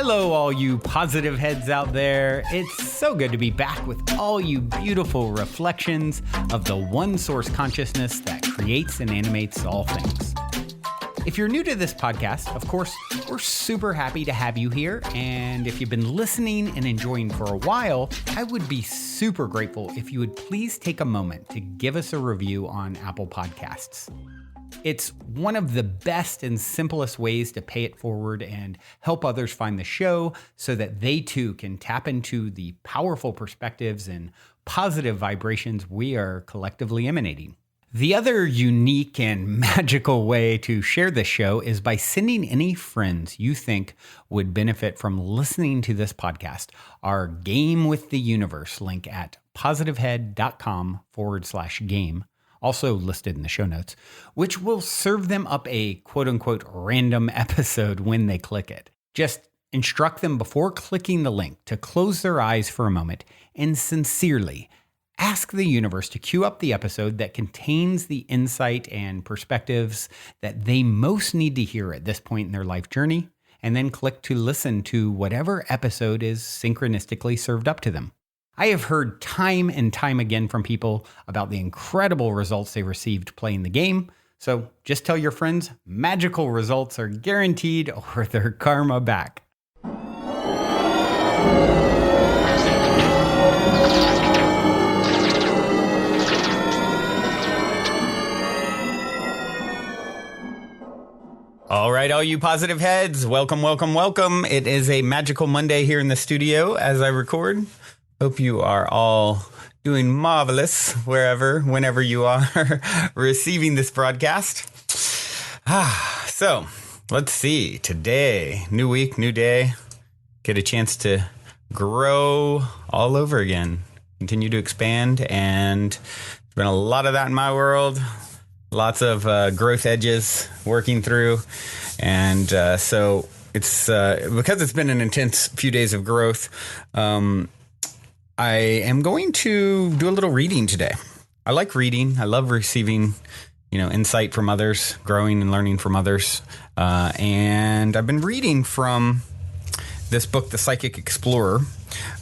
Hello, all you positive heads out there. It's so good to be back with all you beautiful reflections of the one source consciousness that creates and animates all things. If you're new to this podcast, of course, we're super happy to have you here. And if you've been listening and enjoying for a while, I would be super grateful if you would please take a moment to give us a review on Apple Podcasts. It's one of the best and simplest ways to pay it forward and help others find the show so that they too can tap into the powerful perspectives and positive vibrations we are collectively emanating. The other unique and magical way to share this show is by sending any friends you think would benefit from listening to this podcast our Game with the Universe link at positivehead.com/game. Also listed in the show notes, which will serve them up a quote-unquote random episode when they click it. Just instruct them before clicking the link to close their eyes for a moment and sincerely ask the universe to cue up the episode that contains the insight and perspectives that they most need to hear at this point in their life journey, and then click to listen to whatever episode is synchronistically served up to them. I have heard time and time again from people about the incredible results they received playing the game. So just tell your friends magical results are guaranteed or their karma back. All right, all you positive heads, welcome, welcome, welcome. It is a magical Monday here in the studio as I record. Hope you are all doing marvelous whenever you are receiving this broadcast. So let's see. Today, new week, new day. Get a chance to grow all over again. Continue to expand. And there's been a lot of that in my world. Lots of growth edges working through. And so it's because it's been an intense few days of growth. I am going to do a little reading today. I like reading. I love receiving, insight from others, growing and learning from others. And I've been reading from this book, The Psychic Explorer,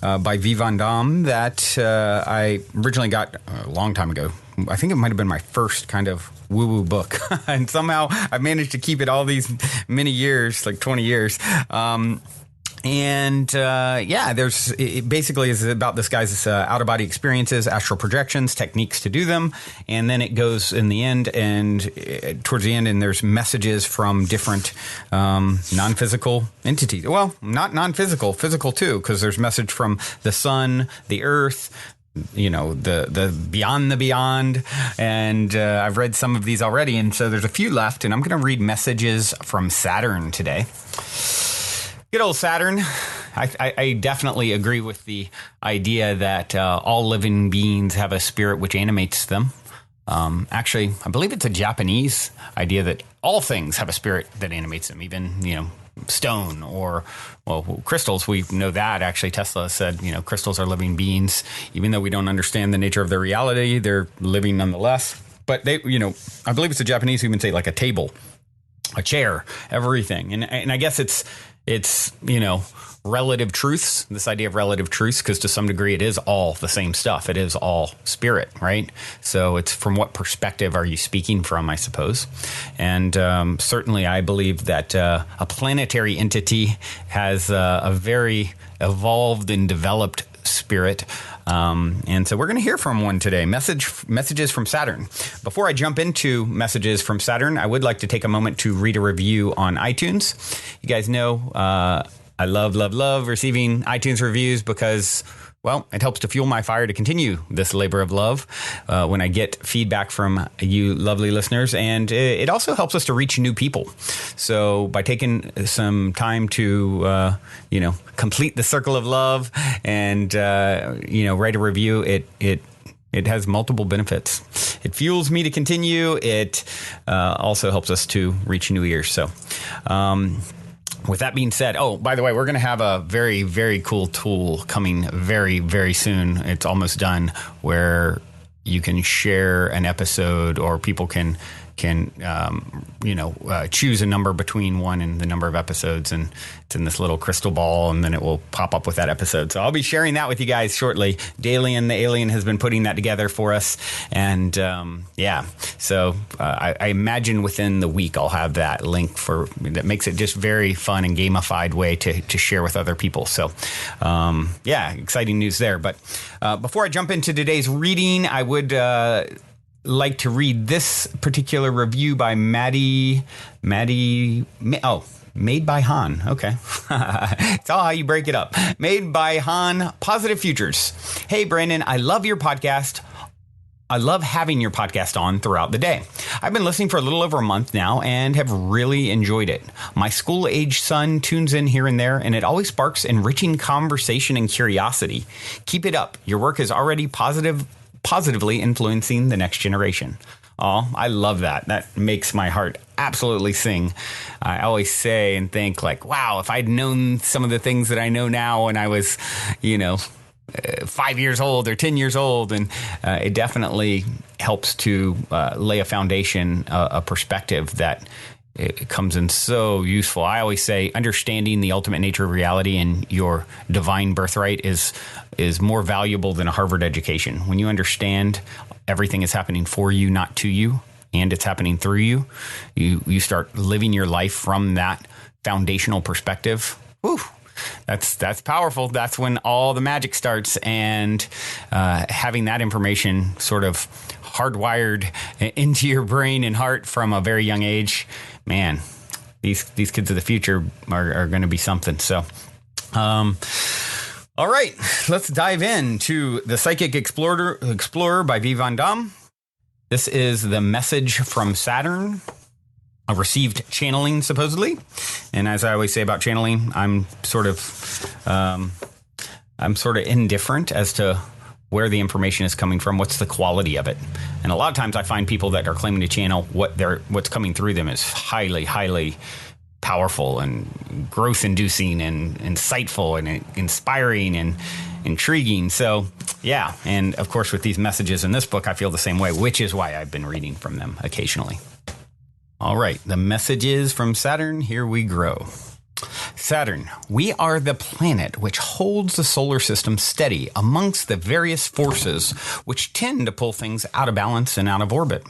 by V. Van Dam, that I originally got a long time ago. I think it might have been my first kind of woo-woo book. And somehow I managed to keep it all these many years, like 20 years. It basically is about this guy's out-of-body experiences, astral projections, techniques to do them. And then it goes in the end and towards the end, and there's messages from different non-physical entities. Well, not non-physical, physical too, because there's message from the sun, the earth, the beyond the beyond. And I've read some of these already. And so there's a few left, and I'm going to read messages from Saturn today. Good old Saturn. I definitely agree with the idea that all living beings have a spirit which animates them. Actually, I believe it's a Japanese idea that all things have a spirit that animates them, even, stone or, crystals. We know that. Actually, Tesla said, crystals are living beings. Even though we don't understand the nature of their reality, they're living nonetheless. But they, I believe it's the Japanese who even say like a table, a chair, everything. And I guess it's relative truths, this idea of relative truths, because to some degree it is all the same stuff. It is all spirit, right? So it's from what perspective are you speaking from, I suppose. And certainly I believe that a planetary entity has a very evolved and developed spirit. And so we're going to hear from one today. Messages from Saturn. Before I jump into messages from Saturn, I would like to take a moment to read a review on iTunes. You guys know I love receiving iTunes reviews because, well, it helps to fuel my fire to continue this labor of love when I get feedback from you lovely listeners. And it also helps us to reach new people. So by taking some time to, complete the circle of love and, write a review, it has multiple benefits. It fuels me to continue. It also helps us to reach new ears. So, with that being said, by the way, we're going to have a very, very cool tool coming very, very soon. It's almost done, where you can share an episode, or people can choose a number between one and the number of episodes, and it's in this little crystal ball, and then it will pop up with that episode. So I'll be sharing that with you guys shortly. Dalian, the alien, has been putting that together for us, and so I imagine within the week I'll have that link that makes it just very fun and gamified way to share with other people. So exciting news there. But before I jump into today's reading, I would like to read this particular review by Made by Han. Okay. It's all how you break it up. Made by Han, Positive Futures. Hey, Brandon, I love your podcast. I love having your podcast on throughout the day. I've been listening for a little over a month now and have really enjoyed it. My school-age son tunes in here and there, and it always sparks enriching conversation and curiosity. Keep it up. Your work is already positively influencing the next generation. Oh, I love that. That makes my heart absolutely sing. I always say and think like, wow, if I'd known some of the things that I know now when I was, 5 years old or 10 years old. And it definitely helps to lay a foundation, a perspective that it comes in so useful. I always say understanding the ultimate nature of reality and your divine birthright is more valuable than a Harvard education. When you understand everything is happening for you, not to you, and it's happening through you, you start living your life from that foundational perspective. Whew. That's powerful. That's when all the magic starts, and having that information sort of hardwired into your brain and heart from a very young age, man, these kids of the future are going to be something. So, all right, let's dive into The Psychic Explorer by V. Van Dam. This is the message from Saturn. A received channeling, supposedly. And as I always say about channeling, I'm sort of indifferent as to where the information is coming from, what's the quality of it. And a lot of times I find people that are claiming to channel what's coming through them is highly, highly powerful and growth-inducing and insightful and inspiring and intriguing. So, yeah. And of course, with these messages in this book, I feel the same way, which is why I've been reading from them occasionally. All right, the messages from Saturn, here we grow. Saturn, we are the planet which holds the solar system steady amongst the various forces which tend to pull things out of balance and out of orbit.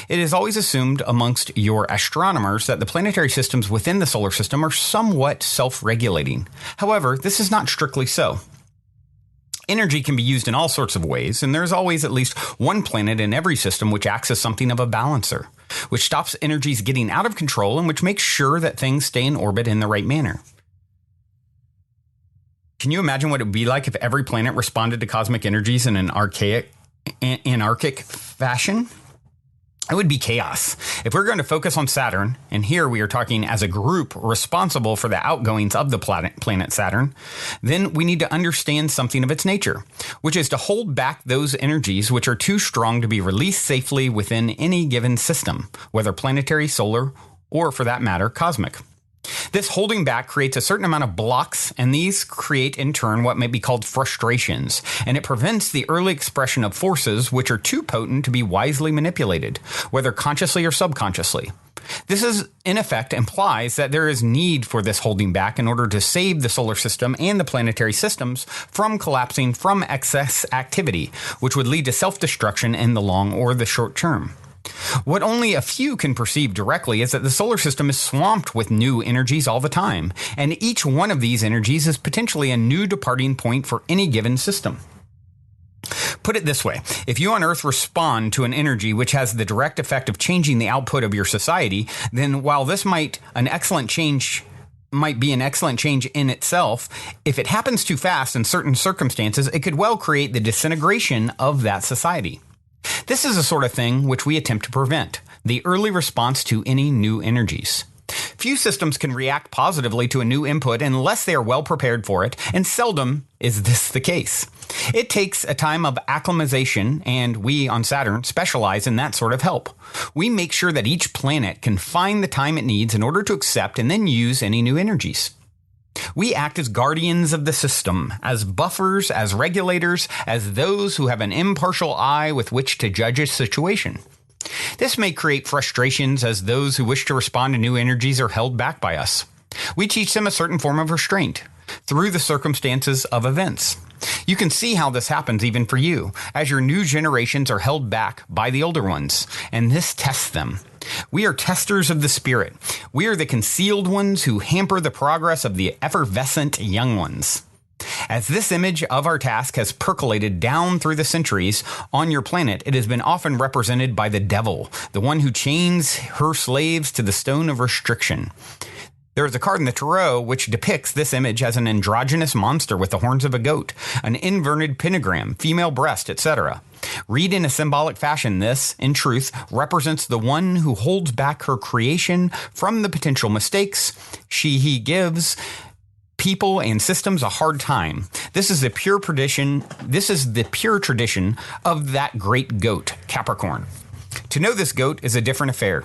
It is always assumed amongst your astronomers that the planetary systems within the solar system are somewhat self-regulating. However, this is not strictly so. Energy can be used in all sorts of ways, and there's always at least one planet in every system which acts as something of a balancer, which stops energies getting out of control and which makes sure that things stay in orbit in the right manner. Can you imagine what it would be like if every planet responded to cosmic energies in an anarchic fashion? It would be chaos. If we're going to focus on Saturn, and here we are talking as a group responsible for the outgoings of the planet Saturn, then we need to understand something of its nature, which is to hold back those energies which are too strong to be released safely within any given system, whether planetary, solar, or for that matter, cosmic. This holding back creates a certain amount of blocks, and these create in turn what may be called frustrations, and it prevents the early expression of forces which are too potent to be wisely manipulated, whether consciously or subconsciously. This is, in effect, implies that there is need for this holding back in order to save the solar system and the planetary systems from collapsing from excess activity, which would lead to self-destruction in the long or the short term. What only a few can perceive directly is that the solar system is swamped with new energies all the time, and each one of these energies is potentially a new departing point for any given system. Put it this way, if you on Earth respond to an energy which has the direct effect of changing the output of your society, then while this might be an excellent change in itself, if it happens too fast in certain circumstances, it could well create the disintegration of that society. This is the sort of thing which we attempt to prevent, the early response to any new energies. Few systems can react positively to a new input unless they are well prepared for it, and seldom is this the case. It takes a time of acclimatization, and we on Saturn specialize in that sort of help. We make sure that each planet can find the time it needs in order to accept and then use any new energies. We act as guardians of the system, as buffers, as regulators, as those who have an impartial eye with which to judge a situation. This may create frustrations as those who wish to respond to new energies are held back by us. We teach them a certain form of restraint through the circumstances of events. You can see how this happens even for you, as your new generations are held back by the older ones, and this tests them. We are testers of the spirit. We are the concealed ones who hamper the progress of the effervescent young ones. As this image of our task has percolated down through the centuries on your planet, it has been often represented by the devil, the one who chains her slaves to the stone of restriction. There is a card in the tarot which depicts this image as an androgynous monster with the horns of a goat, an inverted pentagram, female breast, etc. Read in a symbolic fashion, this, in truth, represents the one who holds back her creation from the potential mistakes he gives people and systems a hard time. This is the pure tradition of that great goat, Capricorn. To know this goat is a different affair.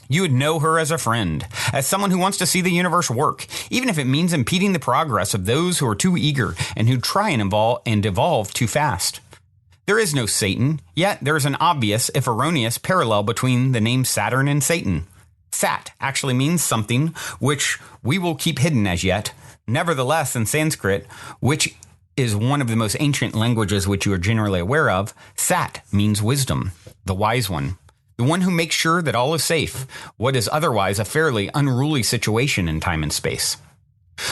You would know her as a friend, as someone who wants to see the universe work, even if it means impeding the progress of those who are too eager and who try and evolve too fast. There is no Satan, yet there is an obvious, if erroneous, parallel between the names Saturn and Satan. Sat actually means something which we will keep hidden as yet. Nevertheless, in Sanskrit, which is one of the most ancient languages which you are generally aware of, Sat means wisdom, the wise one. The one who makes sure that all is safe, what is otherwise a fairly unruly situation in time and space.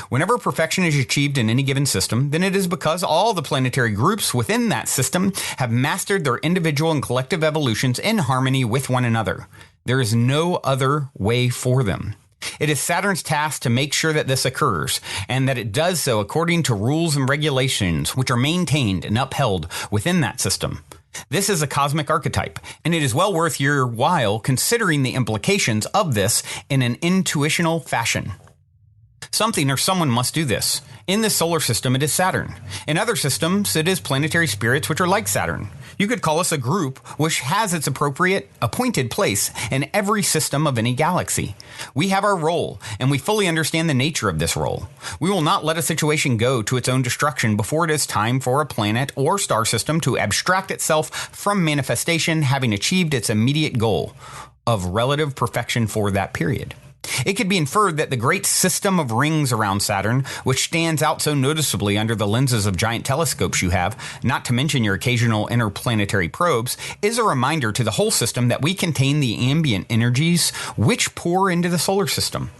Whenever perfection is achieved in any given system, then it is because all the planetary groups within that system have mastered their individual and collective evolutions in harmony with one another. There is no other way for them. It is Saturn's task to make sure that this occurs, and that it does so according to rules and regulations which are maintained and upheld within that system. This is a cosmic archetype, and it is well worth your while considering the implications of this in an intuitional fashion. Something or someone must do this. In this solar system, it is Saturn. In other systems, it is planetary spirits which are like Saturn. You could call us a group which has its appointed place in every system of any galaxy. We have our role, and we fully understand the nature of this role. We will not let a situation go to its own destruction before it is time for a planet or star system to abstract itself from manifestation, having achieved its immediate goal of relative perfection for that period. It could be inferred that the great system of rings around Saturn, which stands out so noticeably under the lenses of giant telescopes you have, not to mention your occasional interplanetary probes, is a reminder to the whole system that we contain the ambient energies which pour into the solar system.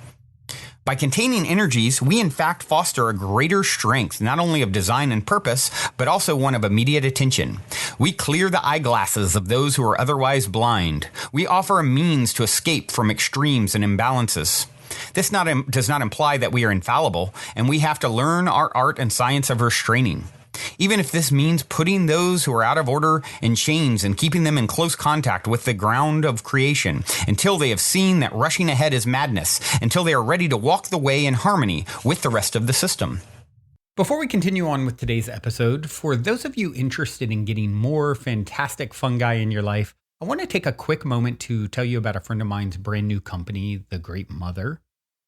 By containing energies, we in fact foster a greater strength, not only of design and purpose, but also one of immediate attention. We clear the eyeglasses of those who are otherwise blind. We offer a means to escape from extremes and imbalances. This does not imply that we are infallible, and we have to learn our art and science of restraining. Even if this means putting those who are out of order in chains and keeping them in close contact with the ground of creation until they have seen that rushing ahead is madness, until they are ready to walk the way in harmony with the rest of the system. Before we continue on with today's episode, for those of you interested in getting more fantastic fungi in your life, I want to take a quick moment to tell you about a friend of mine's brand new company, The Great Mother.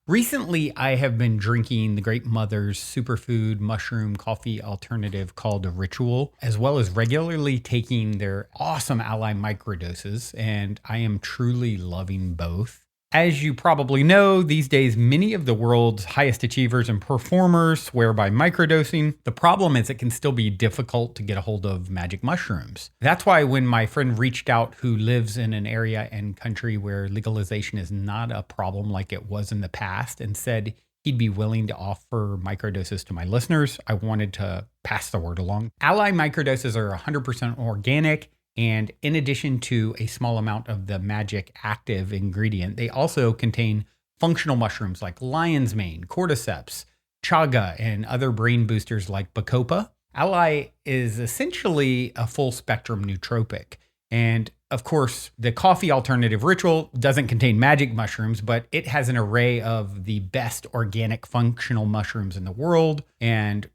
Recently, I have been drinking the Great Mother's superfood mushroom coffee alternative called Ritual, as well as regularly taking their awesome Ally microdoses, and I am truly loving both. As you probably know, these days, many of the world's highest achievers and performers swear by microdosing. The problem is it can still be difficult to get a hold of magic mushrooms. That's why when my friend reached out, who lives in an area and country where legalization is not a problem like it was in the past, and said he'd be willing to offer microdoses to my listeners, I wanted to pass the word along. Ally microdoses are 100% organic. And in addition to a small amount of the magic active ingredient, they also contain functional mushrooms like lion's mane, cordyceps, chaga, and other brain boosters like bacopa. Ally is essentially a full spectrum nootropic. And of course, the coffee alternative Ritual doesn't contain magic mushrooms, but it has an array of the best organic functional mushrooms in the world. And,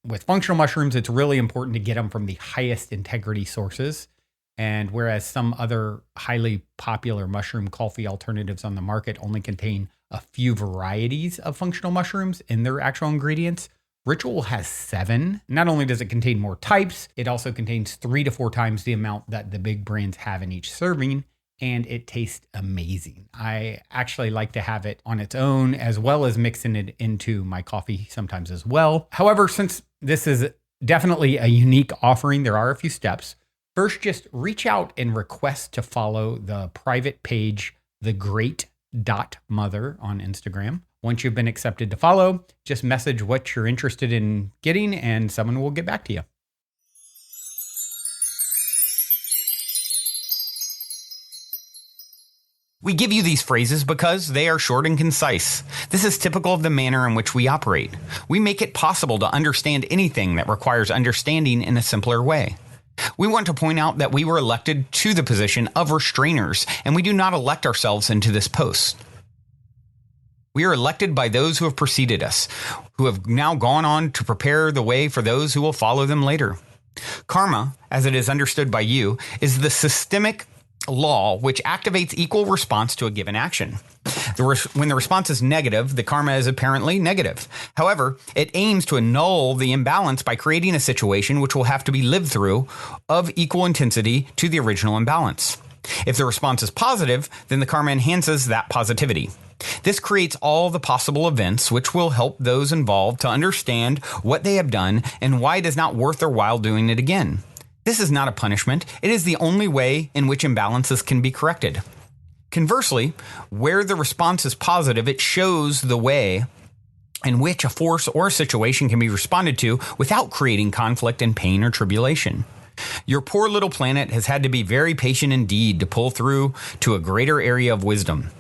with functional mushrooms, it's really important to get them from the highest integrity sources. And whereas some other highly popular mushroom coffee alternatives on the market only contain a few varieties of functional mushrooms in their actual ingredients. Ritual has 7. Not only does it contain more types, it also contains 3 to 4 times the amount that the big brands have in each serving, and it tastes amazing. I actually like to have it on its own as well as mixing it into my coffee sometimes as well. However, since this is definitely a unique offering, there are a few steps. First, just reach out and request to follow the private page, thegreat.mother on Instagram. Once you've been accepted to follow, just message what you're interested in getting and someone will get back to you. We give you these phrases because they are short and concise. This is typical of the manner in which we operate. We make it possible to understand anything that requires understanding in a simpler way. We want to point out that we were elected to the position of restrainers, and we do not elect ourselves into this post. We are elected by those who have preceded us, who have now gone on to prepare the way for those who will follow them later. Karma, as it is understood by you, is the systemic law which activates equal response to a given action. When the response is negative, the karma is apparently negative. However, it aims to annul the imbalance by creating a situation which will have to be lived through of equal intensity to the original imbalance. If the response is positive, then the karma enhances that positivity. This creates all the possible events which will help those involved to understand what they have done and why it is not worth their while doing it again. This is not a punishment. It is the only way in which imbalances can be corrected. Conversely, where the response is positive, it shows the way in which a force or a situation can be responded to without creating conflict and pain or tribulation. Your poor little planet has had to be very patient indeed to pull through to a greater area of wisdom.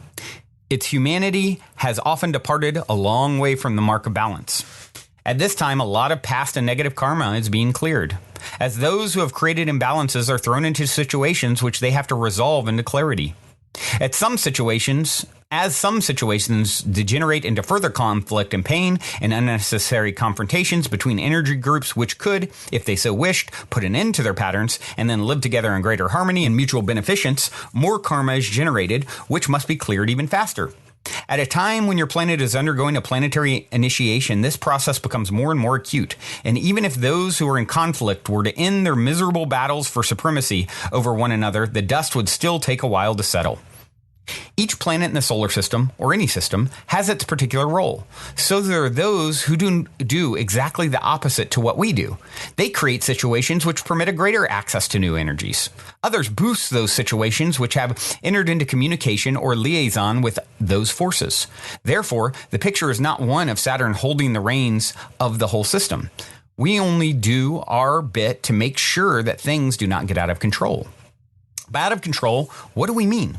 Its humanity has often departed a long way from the mark of balance. At this time, a lot of past and negative karma is being cleared, as those who have created imbalances are thrown into situations which they have to resolve into clarity. As some situations degenerate into further conflict and pain and unnecessary confrontations between energy groups which could, if they so wished, put an end to their patterns and then live together in greater harmony and mutual beneficence, more karma is generated, which must be cleared even faster. At a time when your planet is undergoing a planetary initiation, this process becomes more and more acute, and even if those who are in conflict were to end their miserable battles for supremacy over one another, the dust would still take a while to settle. Each planet in the solar system, or any system, has its particular role. So there are those who do exactly the opposite to what we do. They create situations which permit a greater access to new energies. Others boost those situations which have entered into communication or liaison with those forces. Therefore, the picture is not one of Saturn holding the reins of the whole system. We only do our bit to make sure that things do not get out of control. By out of control, what do we mean?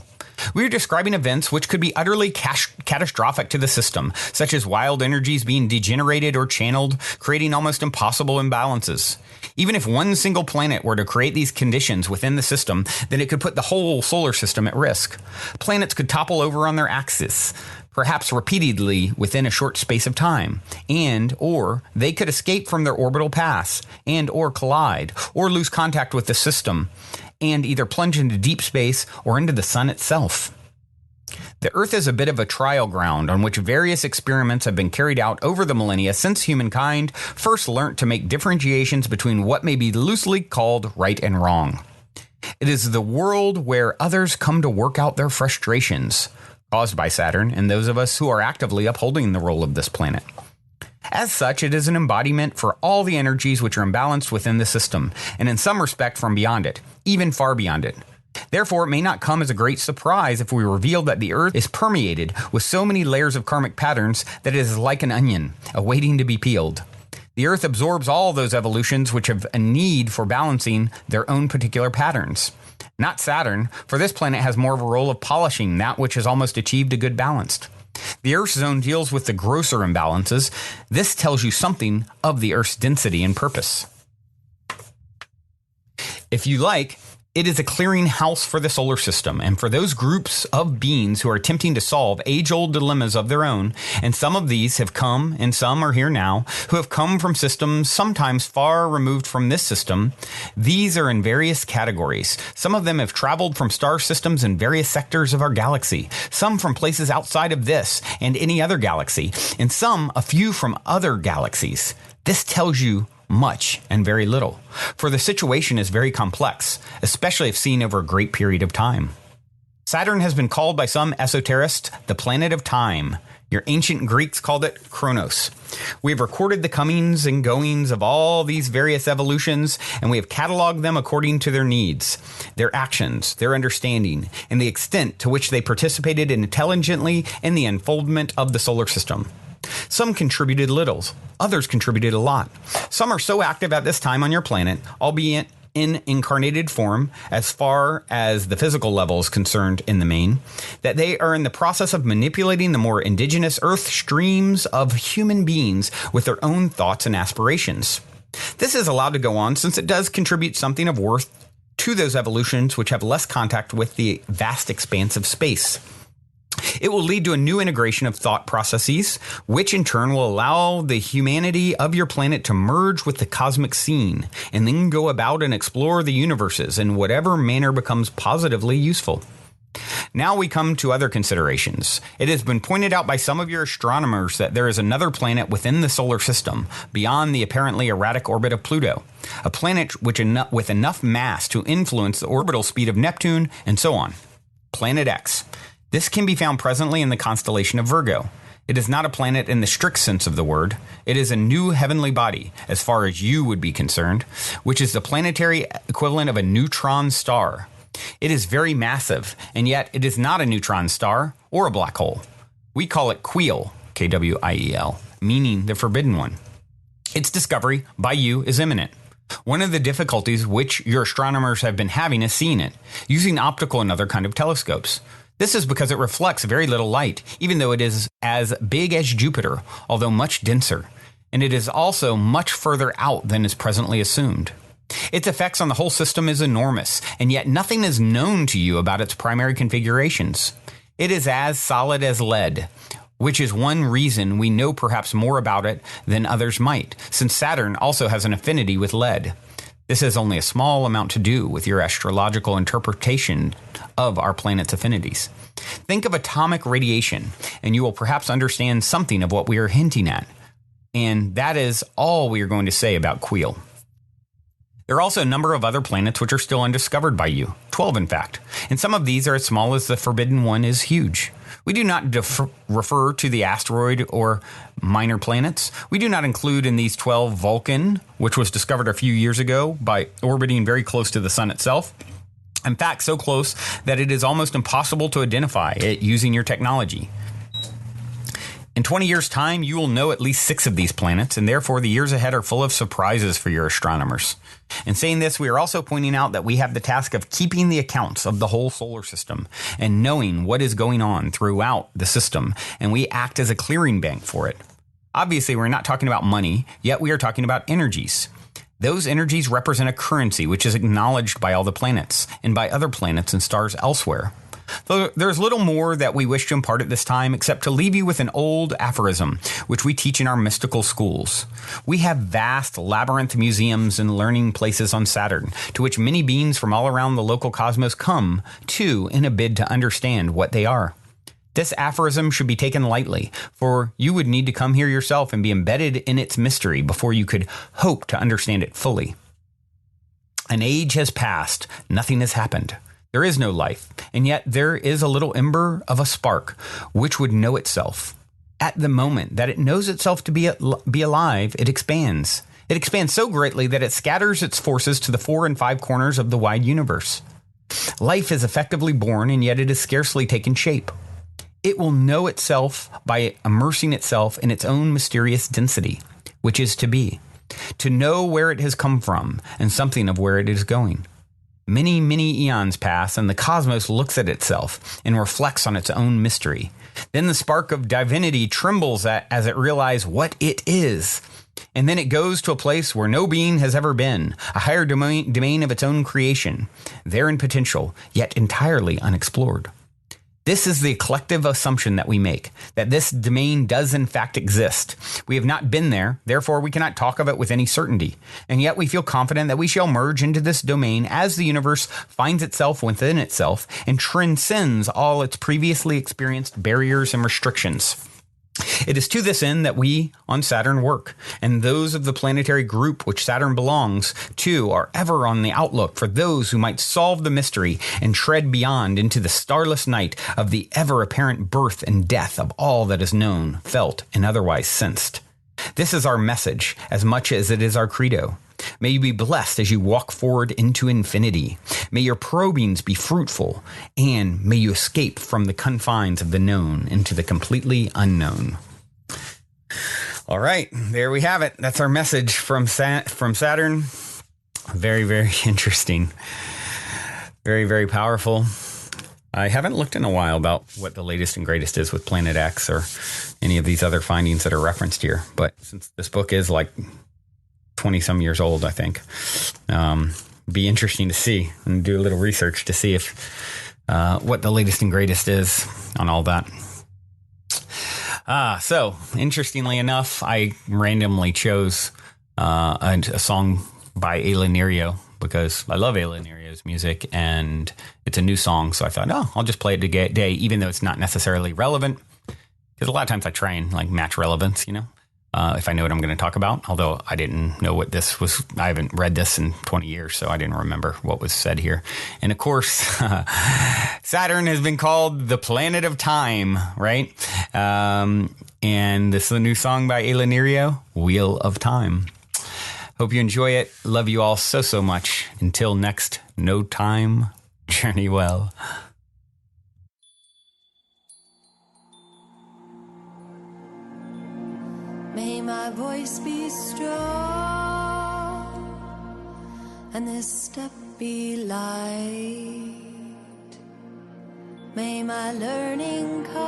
We are describing events which could be utterly catastrophic to the system, such as wild energies being degenerated or channeled, creating almost impossible imbalances. Even if one single planet were to create these conditions within the system, then it could put the whole solar system at risk. Planets could topple over on their axis, perhaps repeatedly within a short space of time, or they could escape from their orbital paths, or collide, or lose contact with the system, and either plunge into deep space or into the sun itself. The Earth is a bit of a trial ground on which various experiments have been carried out over the millennia since humankind first learnt to make differentiations between what may be loosely called right and wrong. It is the world where others come to work out their frustrations, caused by Saturn and those of us who are actively upholding the role of this planet. As such, it is an embodiment for all the energies which are imbalanced within the system, and in some respect from beyond it, even far beyond it. Therefore, it may not come as a great surprise if we reveal that the Earth is permeated with so many layers of karmic patterns that it is like an onion, awaiting to be peeled. The Earth absorbs all those evolutions which have a need for balancing their own particular patterns. Not Saturn, for this planet has more of a role of polishing that which has almost achieved a good balance. The Earth's zone deals with the grosser imbalances. This tells you something of the Earth's density and purpose. If you like, It is a clearinghouse for the solar system and for those groups of beings who are attempting to solve age-old dilemmas of their own. And some of these have come, and some are here now, who have come from systems sometimes far removed from this system. These are in various categories. Some of them have traveled from star systems in various sectors of our galaxy, some from places outside of this and any other galaxy, and some a few from other galaxies. This tells you much and very little, for the situation is very complex, especially if seen over a great period of time. Saturn has been called by some esoterists the planet of time. Your ancient Greeks called it Chronos. We have recorded the comings and goings of all these various evolutions, and we have cataloged them according to their needs, their actions, their understanding, and the extent to which they participated intelligently in the unfoldment of the solar system. Some contributed little, others contributed a lot. Some are so active at this time on your planet, albeit in incarnated form, as far as the physical level is concerned in the main, that they are in the process of manipulating the more indigenous earth streams of human beings with their own thoughts and aspirations. This is allowed to go on since it does contribute something of worth to those evolutions which have less contact with the vast expanse of space. It will lead to a new integration of thought processes, which in turn will allow the humanity of your planet to merge with the cosmic scene, and then go about and explore the universes in whatever manner becomes positively useful. Now we come to other considerations. It has been pointed out by some of your astronomers that there is another planet within the solar system, beyond the apparently erratic orbit of Pluto, a planet with enough mass to influence the orbital speed of Neptune, and so on. Planet X. This can be found presently in the constellation of Virgo. It is not a planet in the strict sense of the word. It is a new heavenly body, as far as you would be concerned, which is the planetary equivalent of a neutron star. It is very massive, and yet it is not a neutron star or a black hole. We call it Kwiel, K-W-I-E-L, meaning the forbidden one. Its discovery by you is imminent. One of the difficulties which your astronomers have been having is seeing it, using optical and other kind of telescopes. This is because it reflects very little light, even though it is as big as Jupiter, although much denser, and it is also much further out than is presently assumed. Its effects on the whole system is enormous, and yet nothing is known to you about its primary configurations. It is as solid as lead, which is one reason we know perhaps more about it than others might, since Saturn also has an affinity with lead. This has only a small amount to do with your astrological interpretation of our planet's affinities. Think of atomic radiation, and you will perhaps understand something of what we are hinting at. And that is all we are going to say about Kwiel. There are also a number of other planets which are still undiscovered by you, 12 in fact, and some of these are as small as the Forbidden One is huge. We do not refer to the asteroid or minor planets. We do not include in these 12 Vulcan, which was discovered a few years ago by orbiting very close to the sun itself. In fact, so close that it is almost impossible to identify it using your technology. In 20 years' time, you will know at least 6 of these planets, and therefore the years ahead are full of surprises for your astronomers. In saying this, we are also pointing out that we have the task of keeping the accounts of the whole solar system and knowing what is going on throughout the system, and we act as a clearing bank for it. Obviously, we're not talking about money, yet we are talking about energies. Those energies represent a currency which is acknowledged by all the planets and by other planets and stars elsewhere. Though there's little more that we wish to impart at this time except to leave you with an old aphorism which we teach in our mystical schools. We have vast labyrinth museums and learning places on Saturn to which many beings from all around the local cosmos come to in a bid to understand what they are. This aphorism should be taken lightly, for you would need to come here yourself and be embedded in its mystery before you could hope to understand it fully. An age has passed, nothing has happened. There is no life, and yet there is a little ember of a spark which would know itself. At the moment that it knows itself to be alive, it expands. It expands so greatly that it scatters its forces to the 4 and 5 corners of the wide universe. Life is effectively born, and yet it has scarcely taken shape. It will know itself by immersing itself in its own mysterious density, which is to be, to know where it has come from and something of where it is going. Many, many eons pass, and the cosmos looks at itself and reflects on its own mystery. Then the spark of divinity trembles as it realizes what it is. And then it goes to a place where no being has ever been, a higher domain of its own creation, there in potential, yet entirely unexplored. This is the collective assumption that we make, that this domain does in fact exist. We have not been there, therefore we cannot talk of it with any certainty. And yet we feel confident that we shall merge into this domain as the universe finds itself within itself and transcends all its previously experienced barriers and restrictions. It is to this end that we on Saturn work, and those of the planetary group which Saturn belongs to are ever on the outlook for those who might solve the mystery and tread beyond into the starless night of the ever apparent birth and death of all that is known, felt, and otherwise sensed. This is our message as much as it is our credo. May you be blessed as you walk forward into infinity. May your probings be fruitful, and may you escape from the confines of the known into the completely unknown. All right, there we have it. That's our message from Saturn. Very, very interesting. Very, very powerful. I haven't looked in a while about what the latest and greatest is with Planet X or any of these other findings that are referenced here. But since this book is like 20-some years old, I think, be interesting to see and do a little research to see if what the latest and greatest is on all that. So interestingly enough, I randomly chose a song by Nerio because I love Nerio's music, and it's a new song. So I thought, I'll just play it today, even though it's not necessarily relevant. Because a lot of times I try and like match relevance, if I know what I'm going to talk about. Although I didn't know what this was. I haven't read this in 20 years, so I didn't remember what was said here. And of course, Saturn has been called the planet of time, right? And this is a new song by Nerio, Wheel of Time. Hope you enjoy it. Love you all so, so much. Until next, no time, journey well. May my voice be strong and this step be light. May my learning come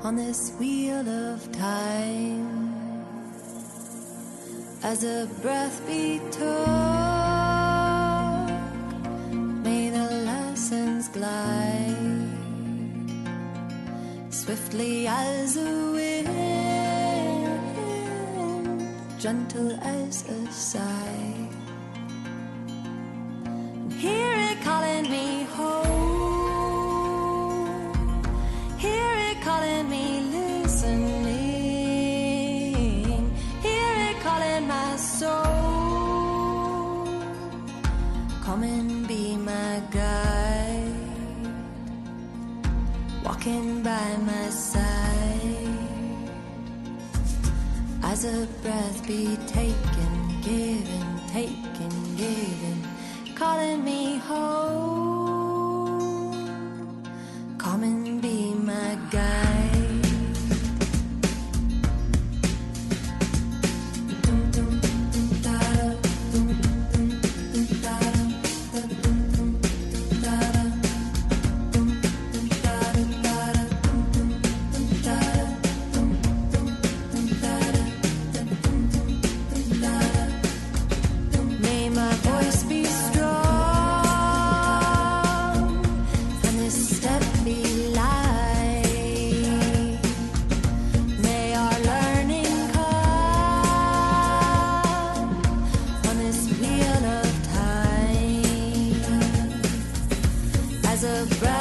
on this wheel of time. As a breath be took, may the lessons glide swiftly as a wind, gentle as a sigh. And hear it calling me home, hear it calling me listening. Soul, come and be my guide, walking by my side. As a breath be taken, given, taken, given, calling me home, come and be my guide. As a breath